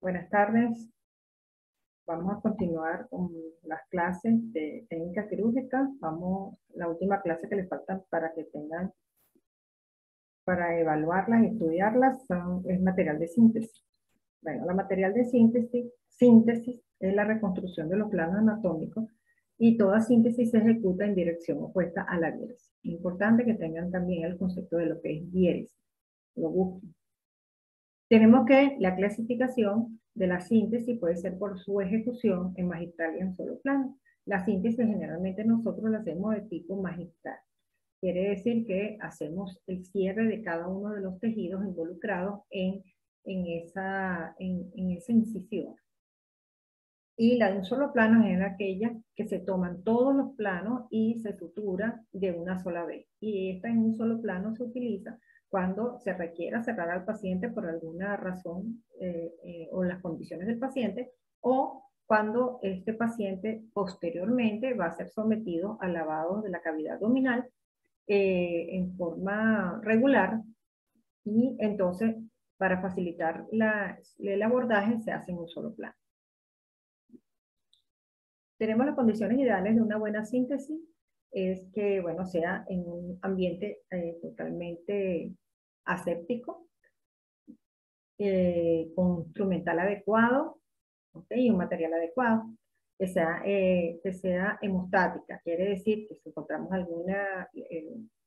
Buenas tardes. Vamos a continuar con las clases de técnica quirúrgica. La última clase que les falta para que tengan, para evaluarlas y estudiarlas, es material de síntesis. Bueno, la material de síntesis es la reconstrucción de los planos anatómicos y toda síntesis se ejecuta en dirección opuesta a la diéresis. Es importante que tengan también el concepto de lo que es diéresis. Lo busquen. Tenemos que la clasificación de la síntesis puede ser por su ejecución en magistral y en solo plano. La síntesis generalmente nosotros la hacemos de tipo magistral. Quiere decir que hacemos el cierre de cada uno de los tejidos involucrados en esa incisión. Y la de un solo plano es aquella que se toman todos los planos y se sutura de una sola vez. Y esta en un solo plano se utiliza cuando se requiera cerrar al paciente por alguna razón o las condiciones del paciente, o cuando este paciente posteriormente va a ser sometido al lavado de la cavidad abdominal en forma regular, y entonces para facilitar el abordaje se hace en un solo plano. Tenemos las condiciones ideales de una buena síntesis, es que, bueno, sea en un ambiente totalmente aséptico, con un instrumental adecuado, ¿okay? Y un material adecuado, que sea hemostática, quiere decir que si encontramos algún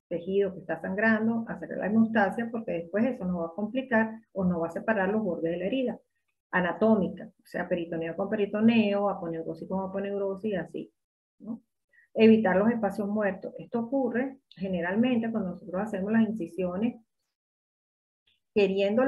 tejido que está sangrando, hacer la hemostasia, porque después eso nos va a complicar o nos va a separar los bordes de la herida. Anatómica, o sea, peritoneo con peritoneo, aponeurosis con aponeurosis, así, ¿no? Evitar los espacios muertos. Esto ocurre generalmente cuando nosotros hacemos las incisiones queriendo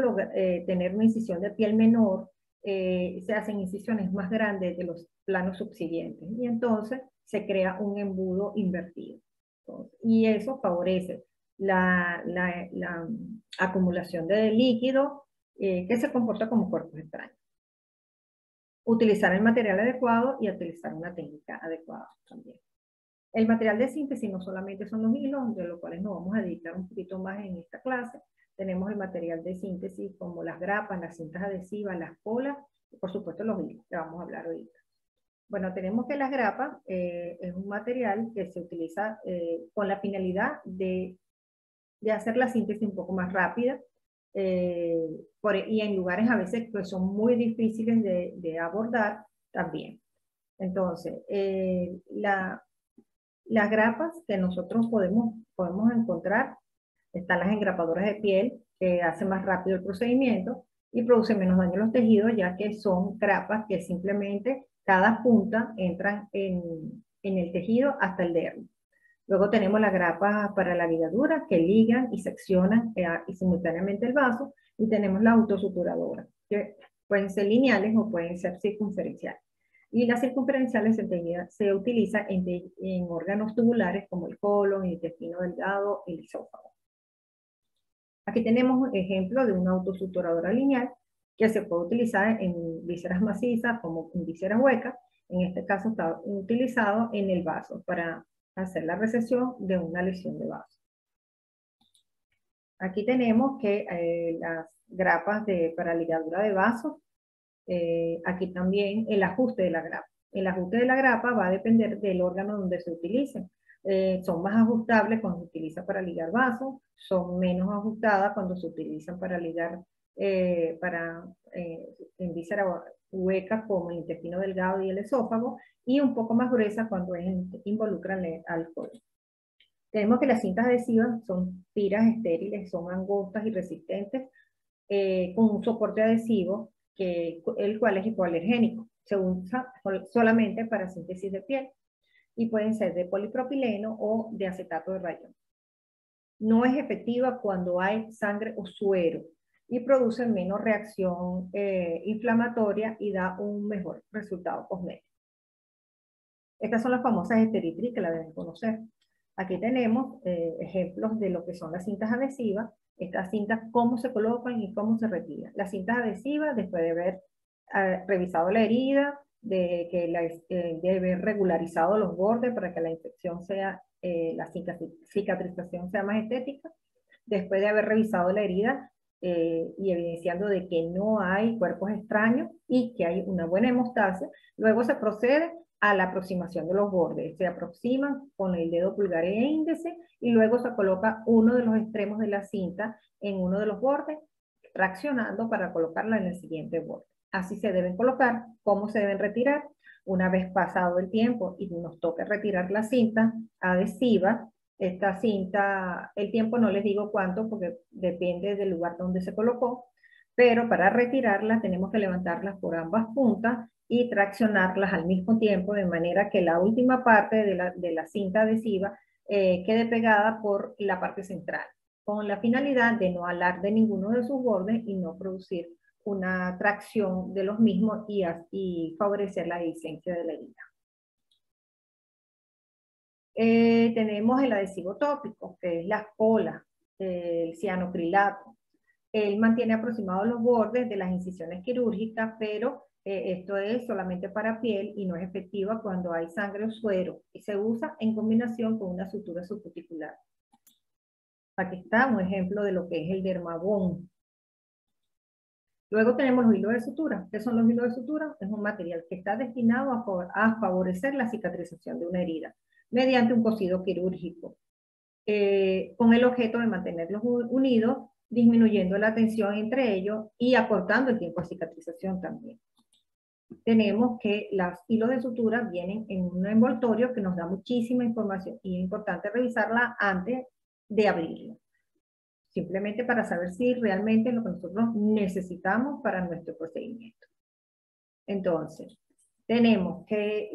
tener una incisión de piel menor, se hacen incisiones más grandes de los planos subsiguientes y entonces se crea un embudo invertido. Entonces, y eso favorece la acumulación de líquido que se comporta como cuerpos extraños. Utilizar el material adecuado y utilizar una técnica adecuada también. El material de síntesis no solamente son los hilos, de los cuales nos vamos a dedicar un poquito más en esta clase. Tenemos el material de síntesis como las grapas, las cintas adhesivas, las colas y por supuesto los hilos, que vamos a hablar ahorita. Bueno, tenemos que las grapas es un material que se utiliza con la finalidad de hacer la síntesis un poco más rápida y en lugares a veces que son muy difíciles de abordar también. Entonces, las grapas que nosotros podemos encontrar, están las engrapadoras de piel, que hacen más rápido el procedimiento y producen menos daño a los tejidos, ya que son grapas que simplemente cada punta entran en el tejido hasta el dermo. Luego tenemos las grapas para la ligadura, que ligan y seccionan simultáneamente el vaso, y tenemos las autosuturadoras, que pueden ser lineales o pueden ser circunferenciales. Y las circunferenciales se utilizan en órganos tubulares como el colon, el intestino delgado, el esófago. Aquí tenemos un ejemplo de una autosuturadora lineal que se puede utilizar en vísceras macizas como en vísceras huecas. En este caso está utilizado en el vaso para hacer la recesión de una lesión de vaso. Aquí tenemos que las grapas para ligadura de vasos. Aquí también el ajuste de la grapa. El ajuste de la grapa va a depender del órgano donde se utilicen. Son más ajustables cuando se utiliza para ligar vasos, son menos ajustadas cuando se utilizan para ligar en vísceras huecas como el intestino delgado y el esófago, y un poco más gruesas cuando involucran el alcohol. Tenemos que las cintas adhesivas son tiras estériles, son angostas y resistentes, con un soporte adhesivo, el cual es hipoalergénico. Se usa solamente para síntesis de piel y pueden ser de polipropileno o de acetato de rayón. No es efectiva cuando hay sangre o suero y produce menos reacción inflamatoria y da un mejor resultado cosmético. Estas son las famosas esteritriz, que la deben conocer. Aquí tenemos ejemplos de lo que son las cintas adhesivas. Estas cintas, cómo se colocan y cómo se retiran. Las cintas adhesivas, después de haber revisado la herida, de haber regularizado los bordes para que la infección sea, la cicatrización sea más estética. Después de haber revisado la herida, y evidenciando de que no hay cuerpos extraños y que hay una buena hemostasia. Luego se procede a la aproximación de los bordes. Se aproximan con el dedo pulgar e índice y luego se coloca uno de los extremos de la cinta en uno de los bordes, traccionando para colocarla en el siguiente borde. Así se deben colocar. ¿Cómo se deben retirar? Una vez pasado el tiempo y nos toca retirar la cinta adhesiva, esta cinta, el tiempo no les digo cuánto porque depende del lugar donde se colocó, pero para retirarla tenemos que levantarlas por ambas puntas y traccionarlas al mismo tiempo de manera que la última parte de la cinta adhesiva quede pegada por la parte central, con la finalidad de no alar de ninguno de sus bordes y no producir una tracción de los mismos y favorecer la adherencia de la herida. Tenemos el adhesivo tópico, que es la cola, el cianocrilato. Él mantiene aproximados los bordes de las incisiones quirúrgicas, pero esto es solamente para piel y no es efectiva cuando hay sangre o suero, y se usa en combinación con una sutura subcuticular. Aquí está un ejemplo de lo que es el dermabón. Luego tenemos los hilos de sutura. ¿Qué son los hilos de sutura? Es un material que está destinado a favorecer la cicatrización de una herida mediante un cosido quirúrgico, con el objeto de mantenerlos unidos, disminuyendo la tensión entre ellos y acortando el tiempo de cicatrización también. Tenemos que los hilos de sutura vienen en un envoltorio que nos da muchísima información y es importante revisarla antes de abrirlo, simplemente para saber si realmente es lo que nosotros necesitamos para nuestro procedimiento. Entonces, tenemos que,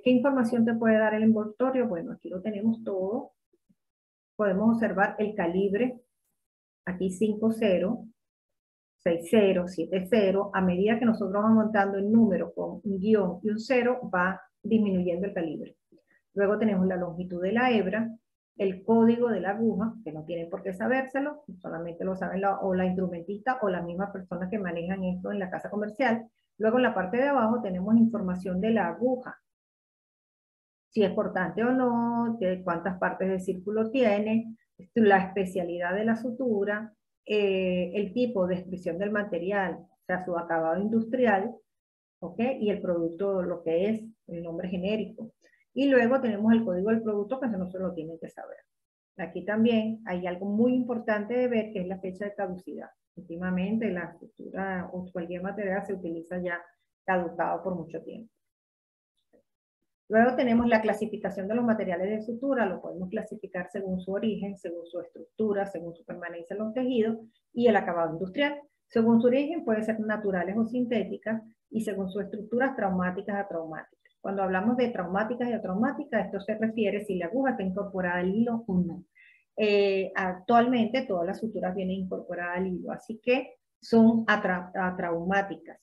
¿qué información te puede dar el envoltorio? Bueno, aquí lo tenemos todo. Podemos observar el calibre, aquí 5-0, 6-0, 7-0. A medida que nosotros vamos montando el número con un guión y un 0, va disminuyendo el calibre. Luego tenemos la longitud de la hebra, el código de la aguja, que no tienen por qué sabérselo, solamente lo saben o la instrumentista o las mismas personas que manejan esto en la casa comercial. Luego en la parte de abajo tenemos información de la aguja, si es cortante o no, cuántas partes de círculo tiene, la especialidad de la sutura, el tipo de expresión del material, o sea, su acabado industrial, ¿ok? Y el producto, lo que es el nombre genérico. Y luego tenemos el código del producto, que eso no se lo tienen que saber. Aquí también hay algo muy importante de ver, que es la fecha de caducidad. Últimamente la sutura o cualquier material se utiliza ya caducado por mucho tiempo. Luego tenemos la clasificación de los materiales de sutura, lo podemos clasificar según su origen, según su estructura, según su permanencia en los tejidos y el acabado industrial. Según su origen pueden ser naturales o sintéticas y según su estructura traumáticas a traumáticas. Cuando hablamos de traumáticas y atraumáticas, esto se refiere si la aguja está incorporada al hilo o no. Actualmente todas las suturas vienen incorporadas al hilo, así que son atraumáticas.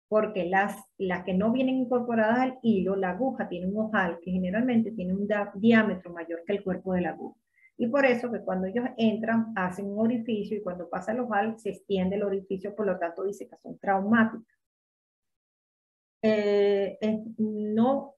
Porque las que no vienen incorporadas al hilo, la aguja tiene un ojal que generalmente tiene un diámetro mayor que el cuerpo de la aguja. Y por eso que cuando ellos entran, hacen un orificio y cuando pasa el ojal se extiende el orificio, por lo tanto dice que son traumáticas. No,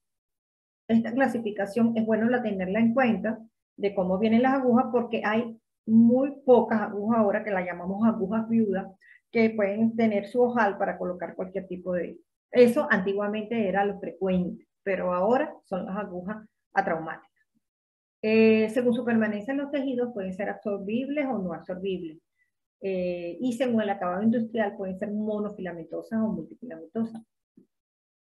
esta clasificación es bueno tenerla en cuenta de cómo vienen las agujas porque hay muy pocas agujas ahora que las llamamos agujas viudas, que pueden tener su ojal para colocar cualquier tipo de... Eso antiguamente era lo frecuente, pero ahora son las agujas atraumáticas. Según su permanencia en los tejidos, pueden ser absorbibles o no absorbibles. Y según el acabado industrial, pueden ser monofilamentosas o multifilamentosas.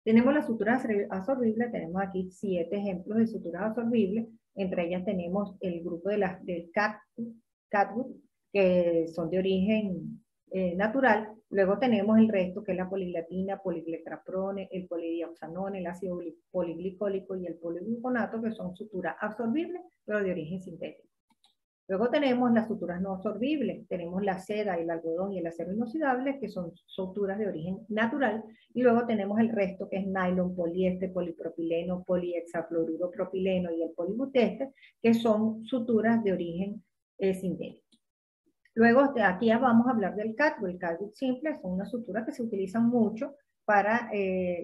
Tenemos las suturas absorbibles, tenemos aquí 7 ejemplos de suturas absorbibles. Entre ellas tenemos el grupo del catgut, que son de origen natural. Luego tenemos el resto, que es la poliglatina, poligletraprone, el polidioxanone, el ácido poliglicólico y el poligluconato, que son suturas absorbibles, pero de origen sintético. Luego tenemos las suturas no absorbibles, tenemos la seda, el algodón y el acero inoxidable, que son suturas de origen natural, y luego tenemos el resto, que es nylon, poliéster, polipropileno, polihexafluoruro propileno y el polibutester, que son suturas de origen sintético. Luego aquí ya vamos a hablar del catgut. El catgut simple son unas suturas que se utilizan mucho para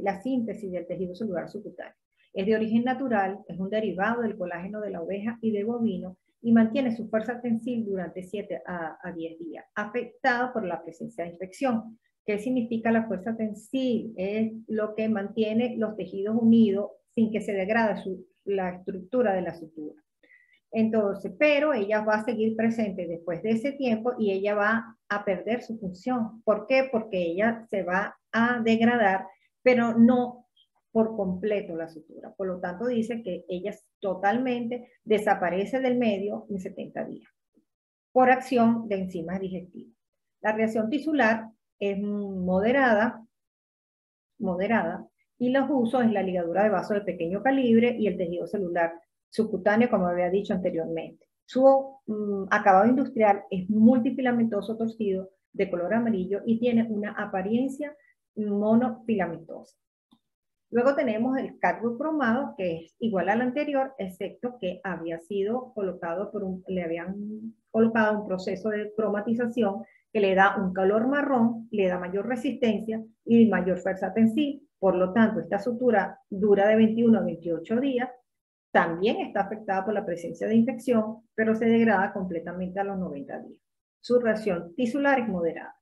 la síntesis del tejido celular subcutáneo. Es de origen natural, es un derivado del colágeno de la oveja y de bovino, y mantiene su fuerza tensil durante 7 a 10 días, afectado por la presencia de infección. ¿Qué significa la fuerza tensil? Es lo que mantiene los tejidos unidos sin que se degrade la estructura de la sutura. Entonces, pero ella va a seguir presente después de ese tiempo y ella va a perder su función. ¿Por qué? Porque ella se va a degradar, pero no por completo la sutura. Por lo tanto, dice que ella totalmente desaparece del medio en 70 días por acción de enzimas digestivas. La reacción tisular es moderada, y los usos es la ligadura de vaso de pequeño calibre y el tejido celular subcutáneo, como había dicho anteriormente. Su acabado industrial es multifilamentoso torcido de color amarillo y tiene una apariencia monofilamentosa. Luego tenemos el carburo cromado, que es igual al anterior, excepto que había sido colocado le habían colocado un proceso de cromatización que le da un color marrón, le da mayor resistencia y mayor fuerza tensil. Por lo tanto, esta sutura dura de 21 a 28 días. También está afectada por la presencia de infección, pero se degrada completamente a los 90 días. Su reacción tisular es moderada.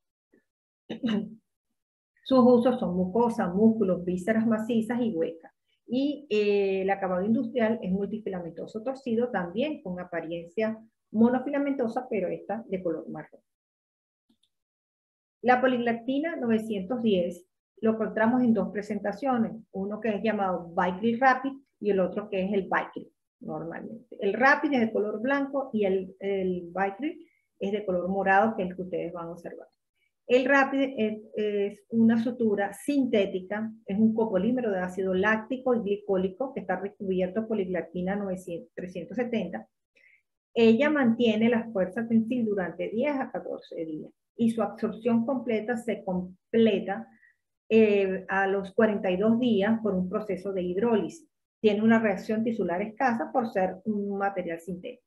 Sus usos son mucosa, músculos, vísceras macizas y huecas. Y el acabado industrial es multifilamentoso torcido, también con apariencia monofilamentosa, pero esta de color marrón. La poliglactina 910 lo encontramos en dos presentaciones, uno que es llamado Vicryl Rapid y el otro que es el Vicryl, normalmente. El Rapid es de color blanco y el Vicryl es de color morado, que es el que ustedes van a observar. El Rapid es una sutura sintética, es un copolímero de ácido láctico y glicólico que está recubierto por poliglactina 370. Ella mantiene la fuerza tensil durante 10 a 14 días y su absorción completa se completa a los 42 días por un proceso de hidrólisis. Tiene una reacción tisular escasa por ser un material sintético.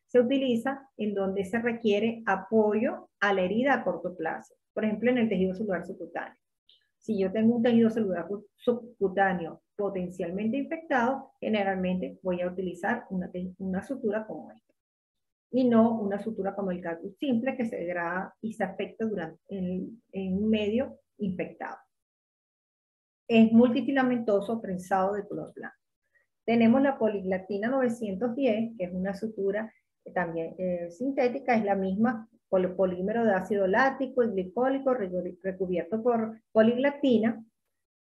Se utiliza en donde se requiere apoyo a la herida a corto plazo, por ejemplo en el tejido celular subcutáneo. Si yo tengo un tejido celular subcutáneo potencialmente infectado, generalmente voy a utilizar una sutura como esta y no una sutura como el cactus simple que se degrada y se afecta en un medio infectado. Es multifilamentoso prensado de color blanco. Tenemos la poliglactina 910, que es una sutura también sintética, es la misma polímero de ácido láctico y glicólico recubierto por poliglactina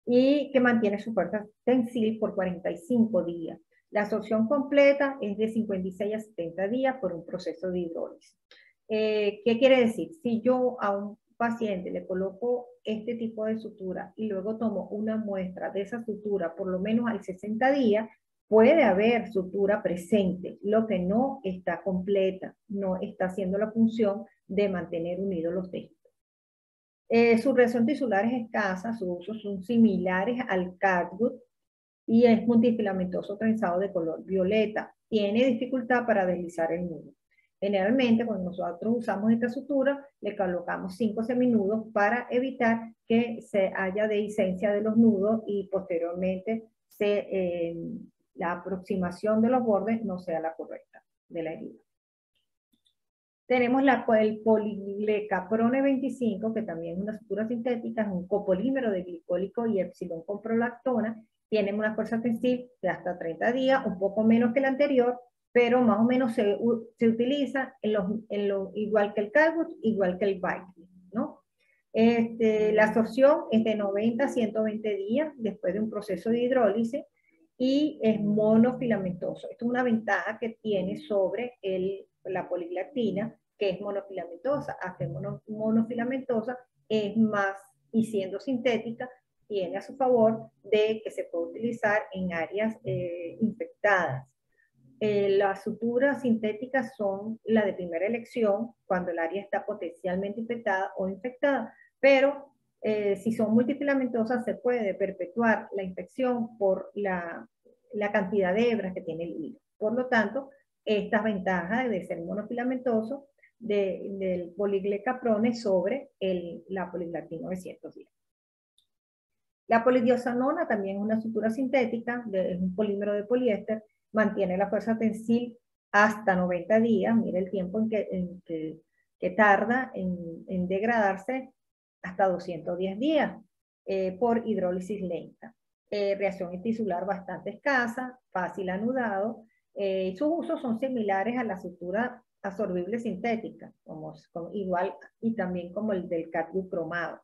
y que mantiene su fuerza tensil por 45 días. La absorción completa es de 56 a 70 días por un proceso de hidrólisis. ¿Qué quiere decir? Si yo a un paciente le coloco este tipo de sutura y luego tomo una muestra de esa sutura por lo menos al 60 días, puede haber sutura presente, lo que no está completa, no está haciendo la función de mantener unidos los tejidos. Su reacción tisular es escasa, sus usos son similares al catgut y es multifilamentoso trenzado de color violeta. Tiene dificultad para deslizar el nudo. Generalmente, cuando nosotros usamos esta sutura, le colocamos 5 seminudos para evitar que se haya dehiscencia de los nudos y posteriormente la aproximación de los bordes no sea la correcta de la herida. Tenemos el poliglecaprone 25, que también es una sutura sintética, es un copolímero de glicólico y epsilon con prolactona. Tiene una fuerza tensil de hasta 30 días, un poco menos que el anterior, pero más o menos se utiliza igual que el Calgut, igual que el Vicryl, ¿no? La absorción es de 90 a 120 días después de un proceso de hidrólisis y es monofilamentoso. Esto es una ventaja que tiene sobre la poliglactina, que es monofilamentosa. Hacer monofilamentosa es más, y siendo sintética, tiene a su favor de que se puede utilizar en áreas infectadas. Las suturas sintéticas son la de primera elección cuando el área está potencialmente infectada o infectada, pero si son multifilamentosas se puede perpetuar la infección por la cantidad de hebras que tiene el hilo. Por lo tanto, estas ventajas de ser monofilamentoso del poliglecaprone sobre la poliglactina 910. La polidiosanona también es una sutura sintética, es un polímero de poliéster, mantiene la fuerza tensil hasta 90 días, mira el tiempo que tarda en degradarse, hasta 210 días por hidrólisis lenta. Reacción tisular bastante escasa, fácil anudado. Sus usos son similares a la sutura absorbible sintética, igual y también como el del cadmio cromado.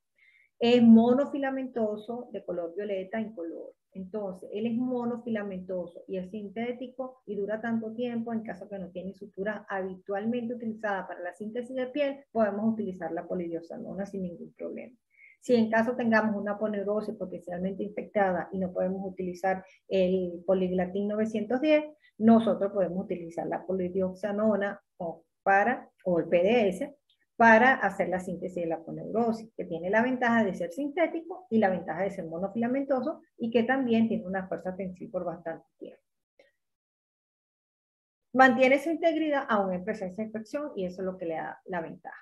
Es monofilamentoso, de color violeta incoloro. Entonces, él es monofilamentoso y es sintético y dura tanto tiempo. En caso que no tiene sutura habitualmente utilizada para la síntesis de piel, podemos utilizar la polidioxanona sin ningún problema. Si en caso tengamos una aponeurosis potencialmente infectada y no podemos utilizar el Poliglatin 910, nosotros podemos utilizar la polidioxanona o el PDS para hacer la síntesis de la aponeurosis, que tiene la ventaja de ser sintético y la ventaja de ser monofilamentoso y que también tiene una fuerza tensil por bastante tiempo. Mantiene su integridad aún en presencia de infección y eso es lo que le da la ventaja.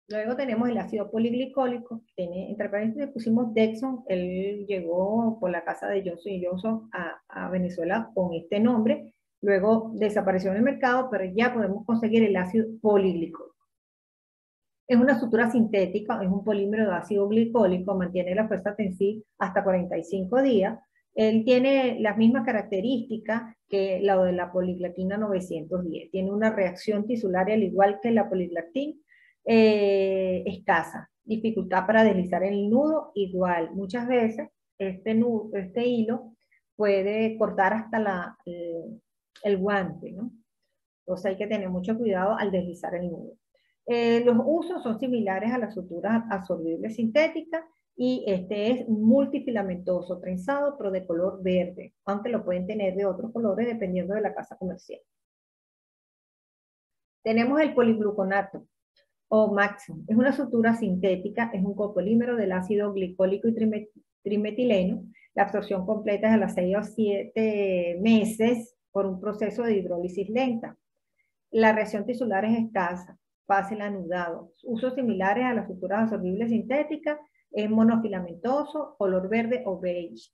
Luego tenemos el ácido poliglicólico, entre paréntesis pusimos Dexon, él llegó por la casa de Johnson & Johnson a Venezuela con este nombre, luego desapareció en el mercado, pero ya podemos conseguir el ácido poliglicólico. Es una sutura sintética, es un polímero de ácido glicólico, mantiene la fuerza tensil hasta 45 días. Él tiene las mismas características que la de la poliglatina 910. Tiene una reacción tisular al igual que la poliglatina, escasa. Dificultad para deslizar el nudo, igual. Muchas veces este hilo puede cortar hasta el guante, ¿no? Entonces hay que tener mucho cuidado al deslizar el nudo. Los usos son similares a la sutura absorbible sintética y este es multifilamentoso, trenzado, pero de color verde, aunque lo pueden tener de otros colores dependiendo de la casa comercial. Tenemos el poligluconato o Maxim. Es una sutura sintética, es un copolímero del ácido glicólico y trimetileno. La absorción completa es a las 6 o 7 meses por un proceso de hidrólisis lenta. La reacción tisular es escasa, fácil anudado. Usos similares a las suturas absorbibles sintéticas, es monofilamentoso, color verde o beige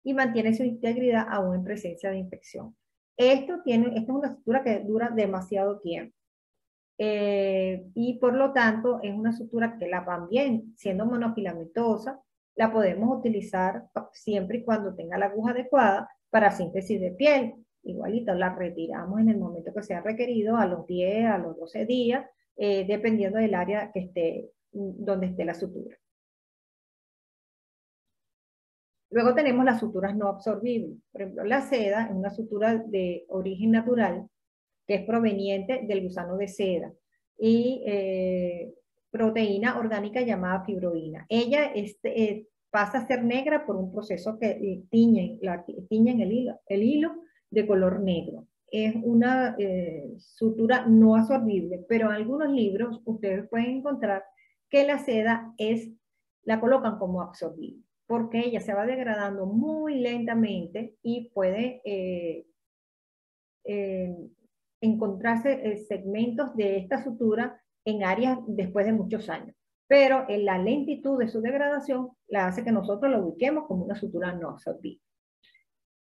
y mantiene su integridad aún en presencia de infección. Esta es una sutura que dura demasiado tiempo. Y por lo tanto es una sutura que también, siendo monofilamentosa, la podemos utilizar siempre y cuando tenga la aguja adecuada para síntesis de piel. Igualito, la retiramos en el momento que sea requerido, a los 10, a los 12 días, dependiendo del área que esté, donde esté la sutura. Luego tenemos las suturas no absorbibles. Por ejemplo, la seda es una sutura de origen natural que es proveniente del gusano de seda y proteína orgánica llamada fibroína. Ella pasa a ser negra por un proceso que tiñen el hilo de color negro. Es una sutura no absorbible, pero en algunos libros ustedes pueden encontrar que la seda la colocan como absorbible, porque ella se va degradando muy lentamente y puede encontrarse segmentos de esta sutura en áreas después de muchos años. Pero en la lentitud de su degradación la hace que nosotros lo ubiquemos como una sutura no absorbible.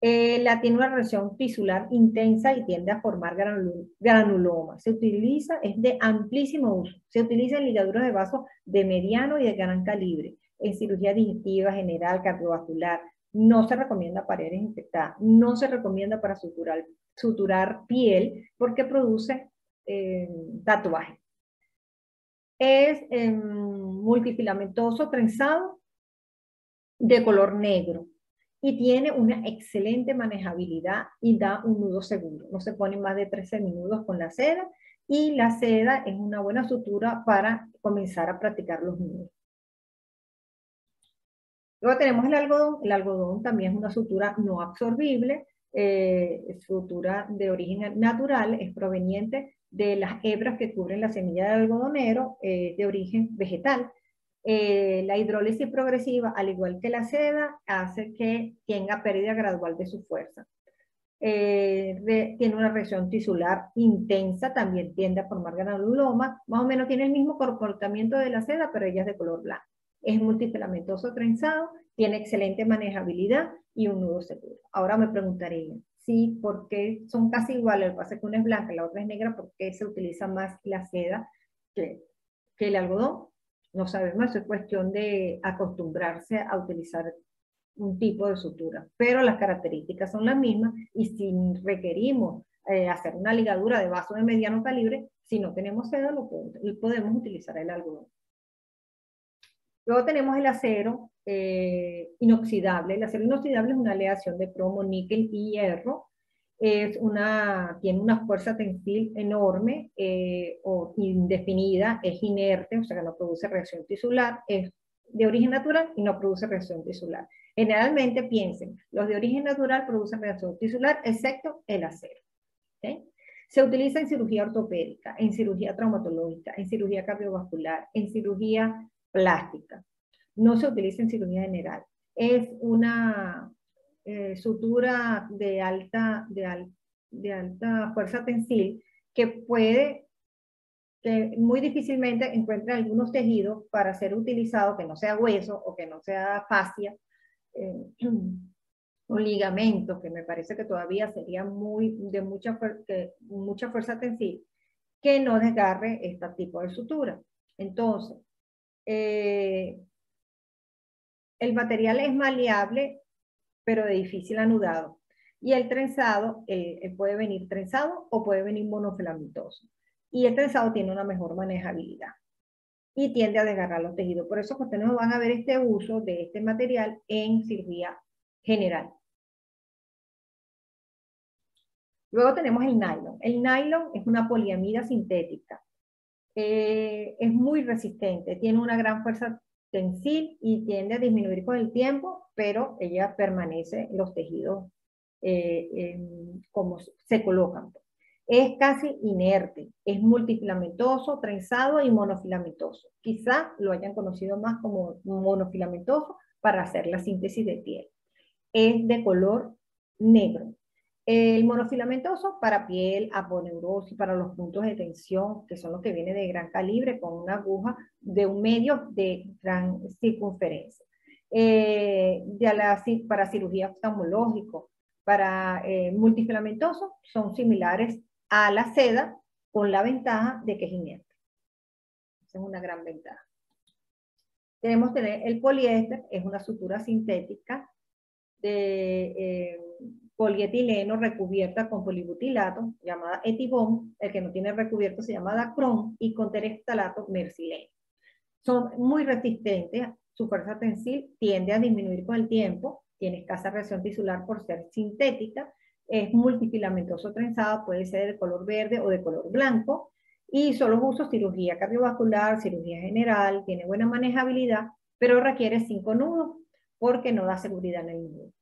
La tiene una reacción tisular intensa y tiende a formar granuloma. Es de amplísimo uso. Se utiliza en ligaduras de vaso de mediano y de gran calibre, en cirugía digestiva, general, cardiovascular. No se recomienda para áreas infectadas. No se recomienda para suturar piel porque produce tatuaje. Es multifilamentoso, trenzado, de color negro y tiene una excelente manejabilidad y da un nudo seguro. No se ponen más de 13 minutos con la seda y la seda es una buena sutura para comenzar a practicar los nudos. Luego tenemos el algodón. El algodón también es una sutura no absorbible, sutura de origen natural, es proveniente de las hebras que cubren la semilla del algodonero, de origen vegetal. La hidrólisis progresiva, al igual que la seda, hace que tenga pérdida gradual de su fuerza. Tiene una reacción tisular intensa, también tiende a formar granuloma, más o menos tiene el mismo comportamiento de la seda, pero ella es de color blanco. Es multifilamentoso trenzado, tiene excelente manejabilidad y un nudo seguro. Ahora me preguntaría, sí, porque son casi iguales, lo que pasa es que una es blanca y la otra es negra, porque se utiliza más la seda que, que el algodón. No sabemos, eso es cuestión de acostumbrarse a utilizar un tipo de sutura, pero las características son las mismas y si requerimos hacer una ligadura de vaso de mediano calibre, si no tenemos seda, podemos utilizar el algodón. Luego tenemos el acero inoxidable. El acero inoxidable es una aleación de cromo, níquel y hierro. Tiene una fuerza tensil enorme o indefinida, es inerte, o sea que no produce reacción tisular, es de origen natural y no produce reacción tisular. Generalmente piensen, los de origen natural producen reacción tisular, excepto el acero. ¿Okay? Se utiliza en cirugía ortopédica, en cirugía traumatológica, en cirugía cardiovascular, en cirugía plástica. No se utiliza en cirugía general. Es una sutura de alta fuerza tensil que que muy difícilmente encuentra algunos tejidos para ser utilizado que no sea hueso o que no sea fascia o ligamento, que me parece que todavía sería de mucha fuerza tensil, que no desgarre este tipo de sutura. Entonces, el material es maleable, pero de difícil anudado. Y el trenzado, puede venir trenzado o puede venir monofilamentoso. Y el trenzado tiene una mejor manejabilidad y tiende a desgarrar los tejidos. Por eso ustedes no van a ver este uso de este material en cirugía general. Luego tenemos el nylon. El nylon es una poliamida sintética. Es muy resistente, tiene una gran fuerza tensil y tiende a disminuir con el tiempo, pero ella permanece en los tejidos como se colocan. Es casi inerte, es multifilamentoso, trenzado y monofilamentoso. Quizá lo hayan conocido más como monofilamentoso para hacer la síntesis de piel. Es de color negro. El monofilamentoso para piel, aponeurosis, para los puntos de tensión, que son los que vienen de gran calibre, con una aguja de un medio de gran circunferencia. Para cirugía oftalmológica, para multifilamentoso, son similares a la seda, con la ventaja de que es inerte. Esa es una gran ventaja. Tenemos el poliéster, es una sutura sintética de polietileno recubierta con polibutilato, llamada Etibond. El que no tiene recubierto se llama Dacron, y con terestalato mercileno. Son muy resistentes, su fuerza tensil tiende a disminuir con el tiempo, tiene escasa reacción tisular por ser sintética, es multifilamentoso trenzado, puede ser de color verde o de color blanco, y solo uso cirugía cardiovascular, cirugía general, tiene buena manejabilidad, pero requiere 5 nudos porque no da seguridad en el nudo.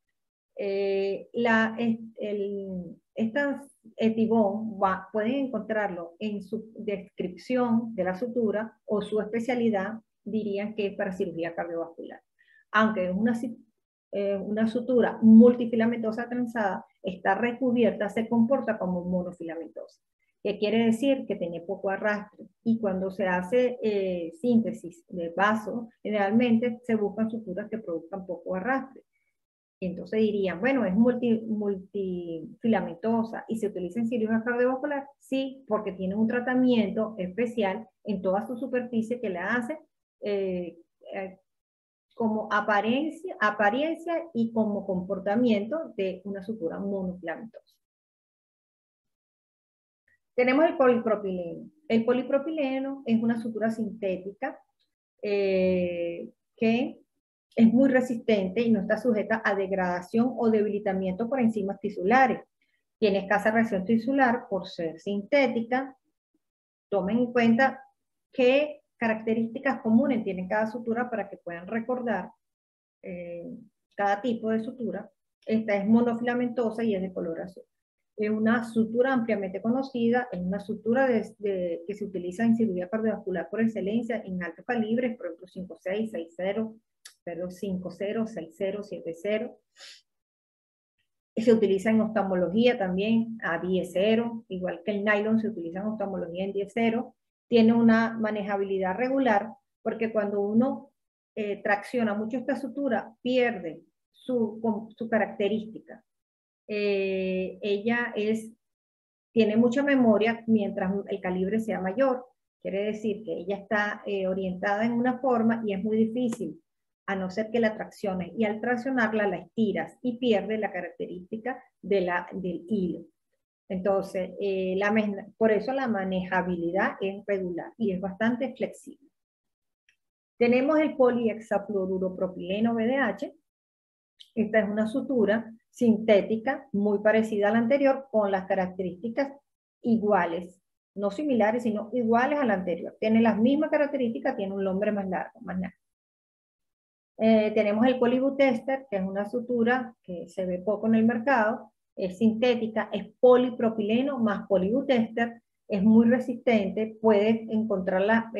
Estas Etibond pueden encontrarlo en su descripción de la sutura, o su especialidad dirían que es para cirugía cardiovascular. Aunque es una sutura multifilamentosa trenzada, está recubierta, se comporta como monofilamentosa. ¿Qué quiere decir? Que tiene poco arrastre. Y cuando se hace síntesis de vaso, generalmente se buscan suturas que produzcan poco arrastre. Entonces dirían, bueno, es multifilamentosa y se utiliza en cirugía cardiovascular. Sí, porque tiene un tratamiento especial en toda su superficie que la hace como apariencia y como comportamiento de una sutura monofilamentosa. Tenemos el polipropileno. El polipropileno es una sutura sintética que es muy resistente y no está sujeta a degradación o debilitamiento por enzimas tisulares. Tiene escasa reacción tisular por ser sintética. Tomen en cuenta qué características comunes tiene cada sutura para que puedan recordar cada tipo de sutura. Esta es monofilamentosa y es de color azul. Es una sutura ampliamente conocida, es una sutura que se utiliza en cirugía cardiovascular por excelencia en altos calibres, por ejemplo 5.6, 6.0, 5.0, 6.0, 7.0. Se utiliza en oftalmología también a 10.0, igual que el nylon se utiliza en oftalmología en 10.0. Tiene una manejabilidad regular, porque cuando uno tracciona mucho esta sutura, pierde su característica. ella tiene mucha memoria mientras el calibre sea mayor. Quiere decir que ella está orientada en una forma y es muy difícil, a no ser que la tracciones. Y al traccionarla la estiras y pierde la característica del hilo. Entonces, por eso la manejabilidad es regular y es bastante flexible. Tenemos el polihexafluoruropropileno BDH. Esta es una sutura sintética muy parecida a la anterior con las características iguales, no similares, sino iguales a la anterior. Tiene las mismas características, tiene un lombre más largo, más nada. Tenemos el polibutester, que es una sutura que se ve poco en el mercado, es sintética, es polipropileno más polibutester, es muy resistente, puedes encontrarla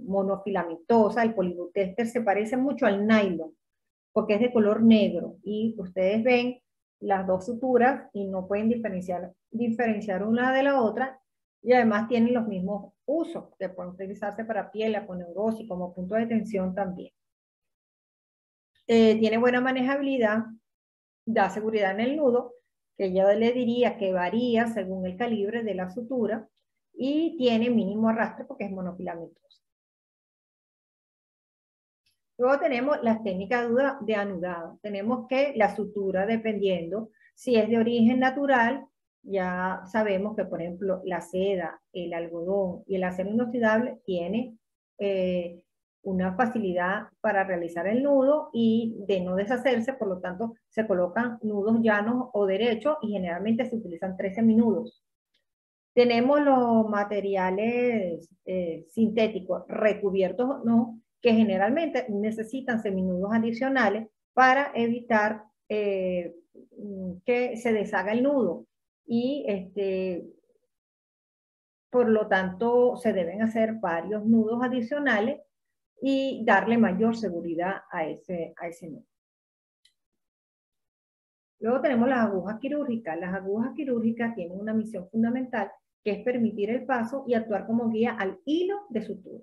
monofilamentosa. El polibutester se parece mucho al nylon, porque es de color negro, y ustedes ven las dos suturas y no pueden diferenciar una de la otra, y además tienen los mismos usos, que pueden utilizarse para piel, aponeurosis, como punto de tensión también. Tiene buena manejabilidad, da seguridad en el nudo, que yo le diría que varía según el calibre de la sutura, y tiene mínimo arrastre porque es monofilamentosa. Luego tenemos las técnicas de anudado. Tenemos que la sutura, dependiendo si es de origen natural, ya sabemos que, por ejemplo, la seda, el algodón y el acero inoxidable tiene una facilidad para realizar el nudo y de no deshacerse, por lo tanto, se colocan nudos llanos o derechos y generalmente se utilizan 13 minutos. Tenemos los materiales sintéticos recubiertos o no, que generalmente necesitan seminudos adicionales para evitar que se deshaga el nudo. Y por lo tanto, se deben hacer varios nudos adicionales y darle mayor seguridad a ese nudo. Luego tenemos las agujas quirúrgicas. Las agujas quirúrgicas tienen una misión fundamental, que es permitir el paso y actuar como guía al hilo de sutura.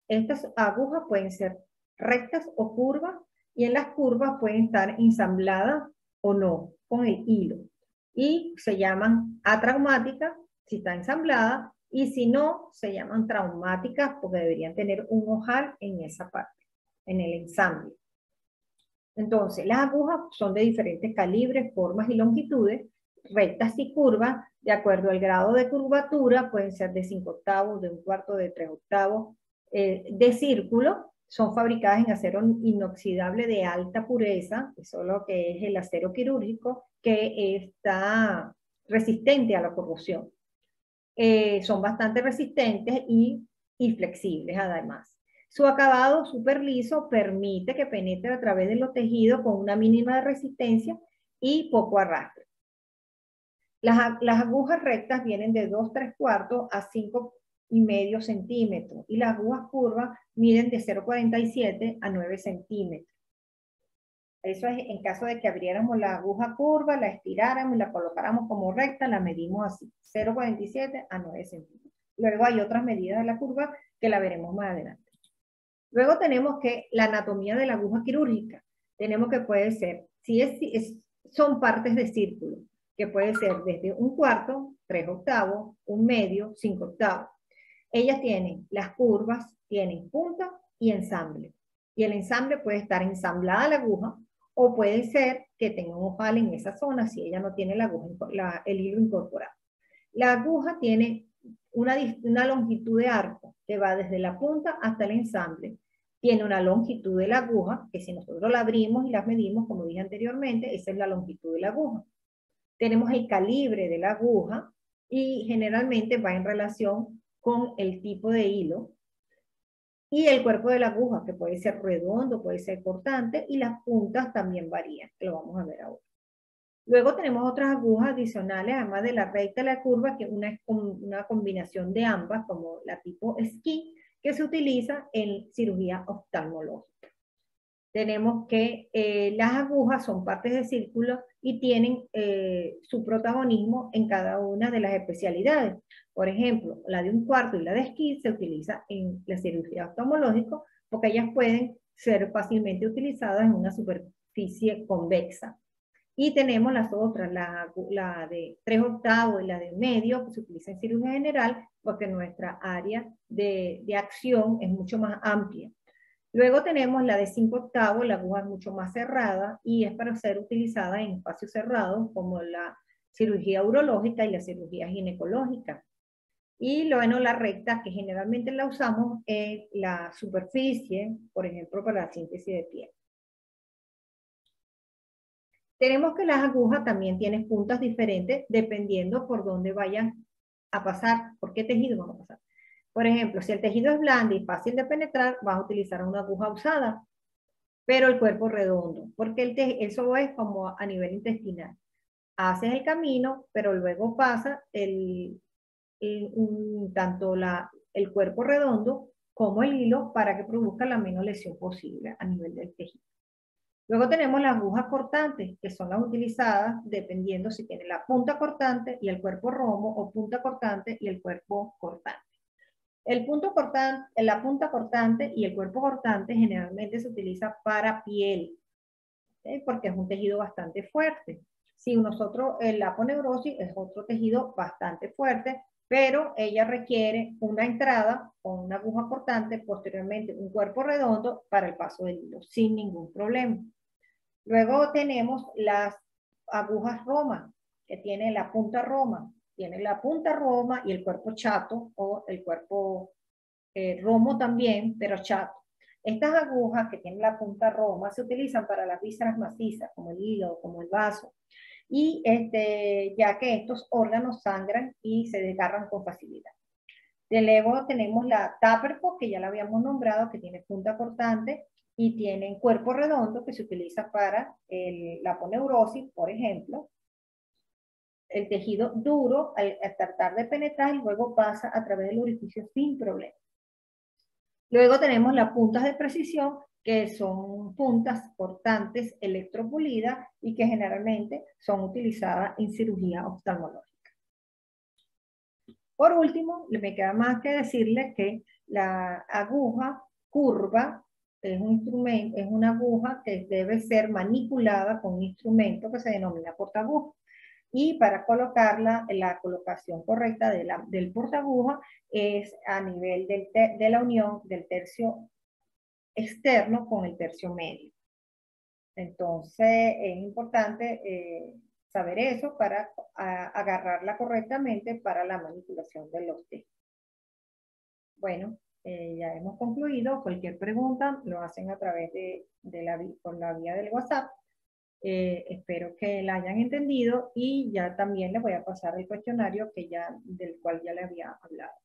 Estas agujas pueden ser rectas o curvas, y en las curvas pueden estar ensambladas o no con el hilo. Y se llaman atraumáticas si está ensamblada, y si no, se llaman traumáticas porque deberían tener un ojal en esa parte, en el ensamble. Entonces, las agujas son de diferentes calibres, formas y longitudes, rectas y curvas, de acuerdo al grado de curvatura. Pueden ser de 5/8, de 1/4, de 3/8, de círculo. Son fabricadas en acero inoxidable de alta pureza, eso es lo que es el acero quirúrgico, que está resistente a la corrosión. Son bastante resistentes y flexibles además. Su acabado súper liso permite que penetre a través de los tejidos con una mínima de resistencia y poco arrastre. Las agujas rectas vienen de 2/3 a 5,5 centímetros, y las agujas curvas miden de 0,47 a 9 centímetros. Eso es en caso de que abriéramos la aguja curva, la estiráramos y la colocáramos como recta, la medimos así, 0,47 a 9 centímetros. Luego hay otras medidas de la curva que la veremos más adelante. Luego tenemos que la anatomía de la aguja quirúrgica. Tenemos que puede ser, son partes de círculo, que puede ser desde 1/4, 3/8, 1/2, 5/8. Ellas tienen las curvas, tienen punta y ensamble. Y el ensamble puede estar ensamblada la aguja, o puede ser que tenga un ojal en esa zona si ella no tiene el hilo incorporado. La aguja tiene una longitud de arco que va desde la punta hasta el ensamble. Tiene una longitud de la aguja, que si nosotros la abrimos y la medimos, como dije anteriormente, esa es la longitud de la aguja. Tenemos el calibre de la aguja, y generalmente va en relación con el tipo de hilo, y el cuerpo de la aguja, que puede ser redondo, puede ser cortante, y las puntas también varían, que lo vamos a ver ahora. Luego tenemos otras agujas adicionales, además de la recta y la curva, que es una combinación de ambas, como la tipo esquí, que se utiliza en cirugía oftalmológica. Tenemos que las agujas son partes de círculo y tienen su protagonismo en cada una de las especialidades. Por ejemplo, la de 1/4 y la de esquí se utiliza en la cirugía oftalmológica porque ellas pueden ser fácilmente utilizadas en una superficie convexa. Y tenemos las otras, la de 3/8 y la de medio, que se utiliza en cirugía general, porque nuestra área de acción es mucho más amplia. Luego tenemos la de 5/8, la aguja es mucho más cerrada y es para ser utilizada en espacios cerrados como la cirugía urológica y la cirugía ginecológica. Y bueno, la recta, que generalmente la usamos en la superficie, por ejemplo, para la síntesis de piel. Tenemos que las agujas también tienen puntas diferentes dependiendo por dónde vayan a pasar, por qué tejido van a pasar. Por ejemplo, si el tejido es blando y fácil de penetrar, vas a utilizar una aguja usada, pero el cuerpo redondo, porque eso es como a nivel intestinal. Haces el camino, pero luego pasa tanto el cuerpo redondo como el hilo para que produzca la menos lesión posible a nivel del tejido. Luego tenemos las agujas cortantes, que son las utilizadas dependiendo si tiene la punta cortante y el cuerpo romo o punta cortante y el cuerpo cortante. La punta cortante y el cuerpo cortante generalmente se utiliza para piel, ¿sí? Porque es un tejido bastante fuerte. Si nosotros, la aponeurosis es otro tejido bastante fuerte, pero ella requiere una entrada con una aguja cortante, posteriormente un cuerpo redondo para el paso del hilo, sin ningún problema. Luego tenemos las agujas Roma, que tiene la punta Roma. Tiene la punta Roma y el cuerpo chato o el cuerpo romo también, pero chato. Estas agujas que tienen la punta Roma se utilizan para las vísceras macizas, como el hígado, como el vaso, y ya que estos órganos sangran y se desgarran con facilidad. De luego tenemos la Taperco, que ya la habíamos nombrado, que tiene punta cortante y tiene cuerpo redondo, que se utiliza para la aponeurosis, por ejemplo. El tejido duro, al tratar de penetrar, y luego pasa a través del orificio sin problema. Luego tenemos las puntas de precisión, que son puntas cortantes electropulidas y que generalmente son utilizadas en cirugía oftalmológica. Por último, me queda más que decirles que la aguja curva es un instrumento, es una aguja que debe ser manipulada con un instrumento que se denomina portaaguja. Y para colocarla, la colocación correcta del portaaguja es a nivel de la unión del tercio externo con el tercio medio. Entonces es importante saber eso para agarrarla correctamente para la manipulación de los tejidos. Bueno, ya hemos concluido. Cualquier pregunta lo hacen a través por la vía del WhatsApp. Espero que la hayan entendido y ya también les voy a pasar el cuestionario del cual ya les había hablado.